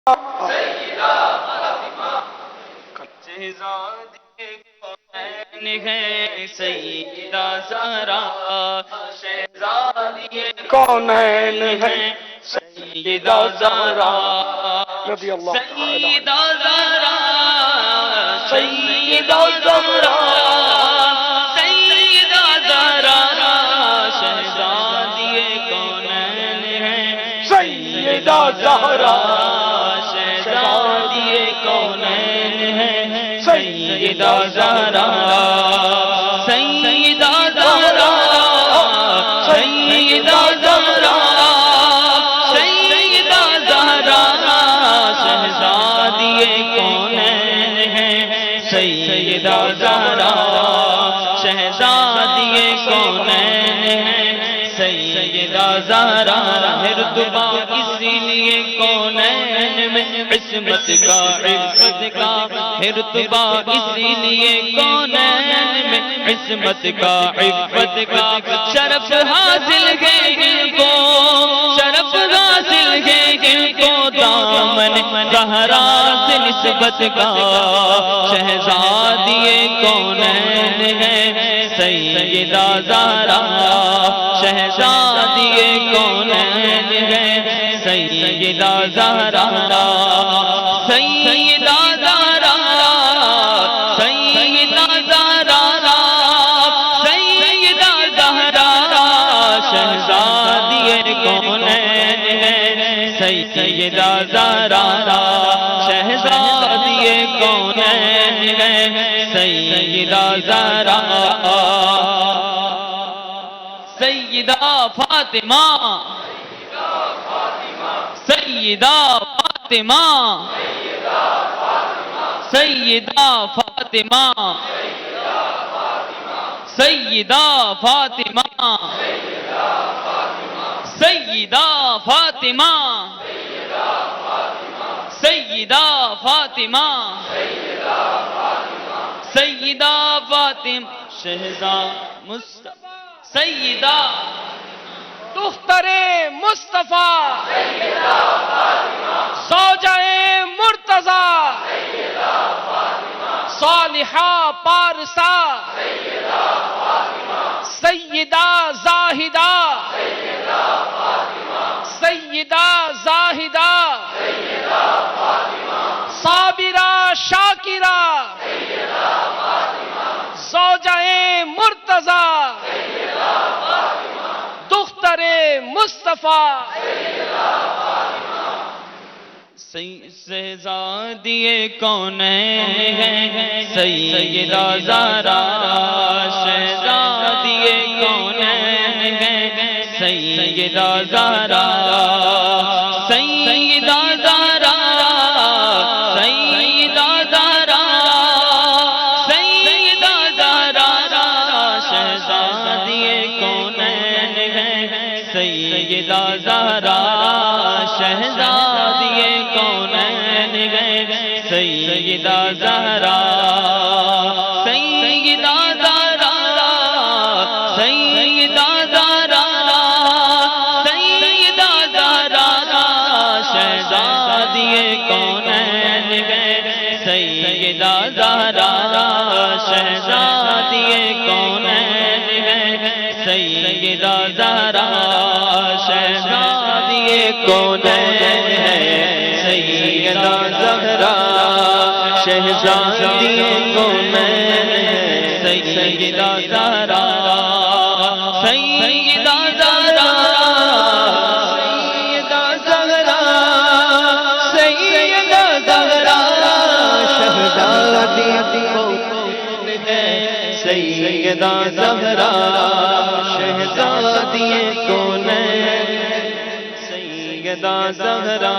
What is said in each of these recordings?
سیدہ فاطمہ شہزادی کونین ہے سیدہ زہرا شہزادی کونین ہے سیدہ زہرا رضی اللہ سیدہ زہرا سیدہ زہرا سیدہ زہرا شہزادی کونین ہے سیدہ زہرا شہزادی کونین ہے سیدہ زہرا سیدہ زہرا سیدہ زہرا سیدہ زہرا شہزادی کونین ہے سیدہ زہرا شہزادی کونین ہے سیدہ زہرا ہردبا اسی لیے کونین میں عصمت کا عفت کا ہردبا اسی لیے کونین میں عصمت کا عفت کا شرف حاصل ہے ان کو شرف حاصل ہے ان کو دامن زہرا سے نسبت کا شہزادی کونین ہے سیدہ زہرا شہزادی کونین ہے سیدہ زہرا سیدہ زہرا سیدہ زہرا سیدہ زہرا شہزادی کونین ہے سیدہ زہرا شہزادی کونین ہے سیدہ زہرا سیدہ فاطمہ سیدہ فاطمہ سیدہ فاطمہ سیدہ فاطمہ سیدہ فاطمہ سیدہ فاطمہ سیدہ فاطمہ شہزاد مصطفیٰ سیدہ دختر مصطفیٰ زوجہ مرتضیٰ صالحہ پارسا سیدہ زاہدہ سیدہ زاہدہ صابرہ شاکرہ زوجہ مرتضیٰ دختر مصطفیٰ شہزادی کونین ہے سیدہ زہرا شہزادی کونین ہے سیدہ زہرا سیدہ زہرا سیدہ زہرا سیدہ زہرا شہزادی کونین ہے سیدہ زہرا شہزادی کونین ہے سیدہ زہرا سیدہ زہرا سیدہ زہرا سیدہ زہرا شہزادی کونین ہے سیدہ زہرا شہزادی کونین ہے سیدہ زہرا شہزادی کونین ہے سیدہ زہرا شہزادی کونین ہے سیدہ زہرا سیدہ زہرا سیدہ زہرا شہزادی کونین ہے سیدہ زہرا شہزادی کونین سیدہ زہرا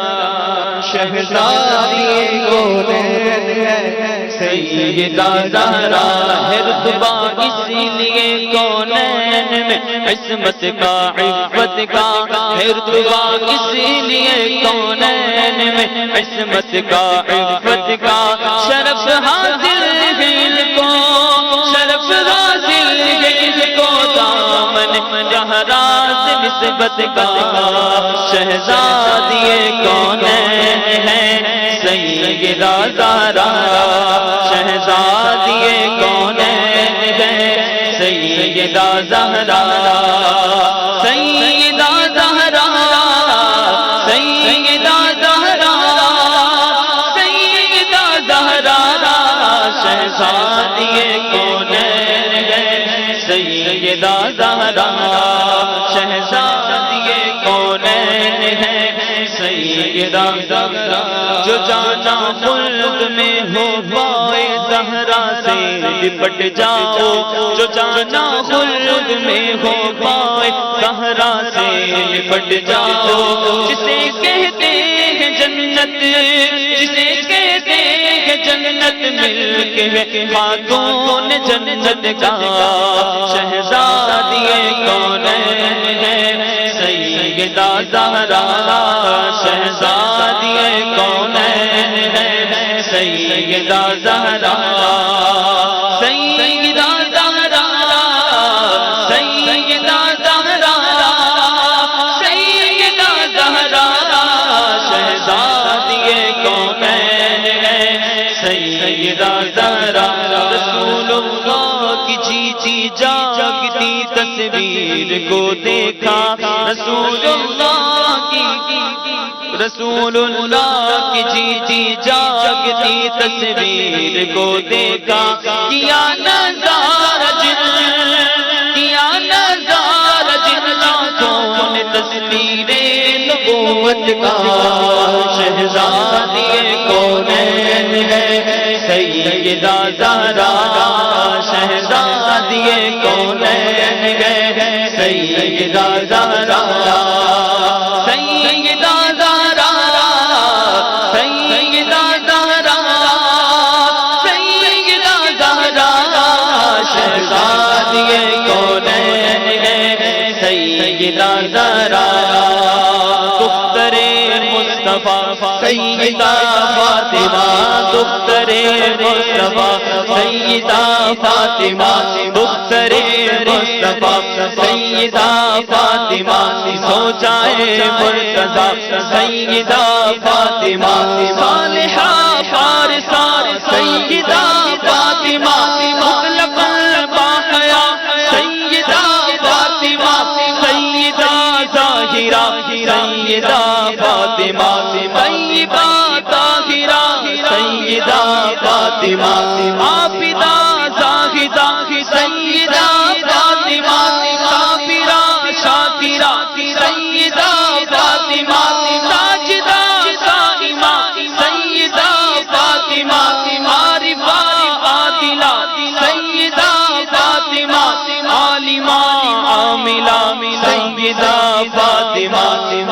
شہزادی کونین ہے سیدہ زہرا ہردبا اسی لیے کونین میں عصمت کا عفت کا ہردبا اسی لیے کونین میں عصمت کا عفت کا شرف حاصل ہے ان کو شرف حاصل ہے ان کو دامن زہرا سے نسبت کا شہزادی کونین ہے زہرا شہزادی کونین ہے سیدہ زہرا سیدہ زہرا سیدہ زہرا سیدہ زہرا شہزادی کونین ہے سیدہ زہرا شہزادی کونین ہے سیدہ زہرا جو جانا خلد میں ہو پائے زہرا سے لپٹ جاؤ جو جانا خلد میں ہو پائے زہرا سے لپٹ جاؤ جسے کہتے ہیں جنت جسے کہتے ہیں جنت مل کے خاتون جنت کا شہزادی کونین ہے سیدہ زہرا شہزادی کونین ہے سیدہ زہرا سیدہ زہرا سیدہ زہرا سیدہ زہرا شہزادی کونین ہے سیدہ زہرا رسول اللہ کی جیتی جاگتی تصویر کو دیکھا رسول اللہ کی جیتی جاگتی تصویر کو دیکھا کیا نظارہ جن لاکھوں نے تصویر نبوت کا شہزادی کونین ہے سیدہ زہرا شہزادی کونین ہے سیدہ زہرا سیدہ زہرا سیدہ زہرا سیدہ زہرا شہزادی کونین ہے سیدہ زہرا دختر مصطفیٰ سیدہ فاطمہ دختر مصطفیٰ سیدہ فاطمہ دختر مصطفیٰ سیدہ فاطمہ سو جائے مرتضیٰ سیدہ فاطمہ صالحہ فارسہ سیدہ فاطمہ مطلق الباحیہ سیدہ فاطمہ سیدہ ظاہرہ سیدہ فاطمہ طیبہ طاہرہ سیدہ فاطمہ عابدہ زاہدہ سیدہ فاطمہ صابرہ شاکرہ سیدہ فاطمہ ساجدہ صائمہ سیدہ فاطمہ عارفہ عادلہ سیدہ فاطمہ عالمہ عاملہ سیدہ فاطمہ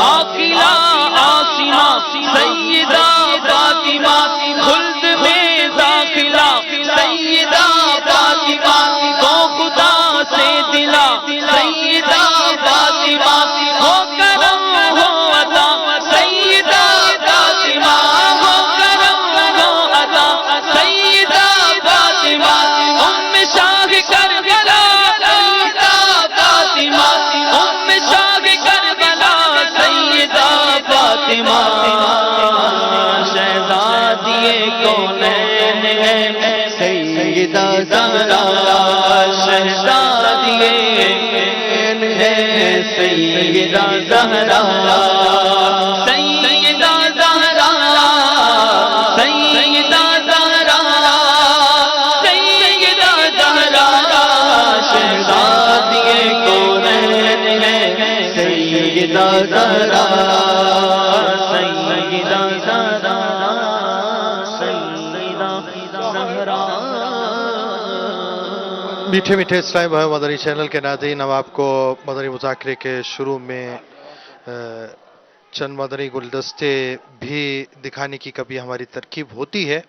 عاقلہ عاصمہ سیدہ فاطمہ خلد میں داخلہ سیدہ فاطمہ کو خدا سے دلا سیدہ فاطمہ ہو کرم ہو عطا سیدہ فاطمہ ہو کرم ہو عطا سیدہ فاطمہ شاہ کربلا سیدہ فاطمہ شاہ کربلا سیدہ فاطمہ شہزادی کونین ہے سیدہ زہرا شہزادی ہے سیدہ زہرا سیدہ زہرا سیدہ زہرا سیدہ زہرا شہزادی کونین ہے سیدہ زہرا سیدہ زہرا سیدہ زہرا میٹھے میٹھے اسلامی بھائی مدنی چینل کے ناظرین، اب آپ کو مدنی مذاکرے کے شروع میں چند مدنی گلدستے بھی دکھانے کی کبھی ہماری ترکیب ہوتی ہے،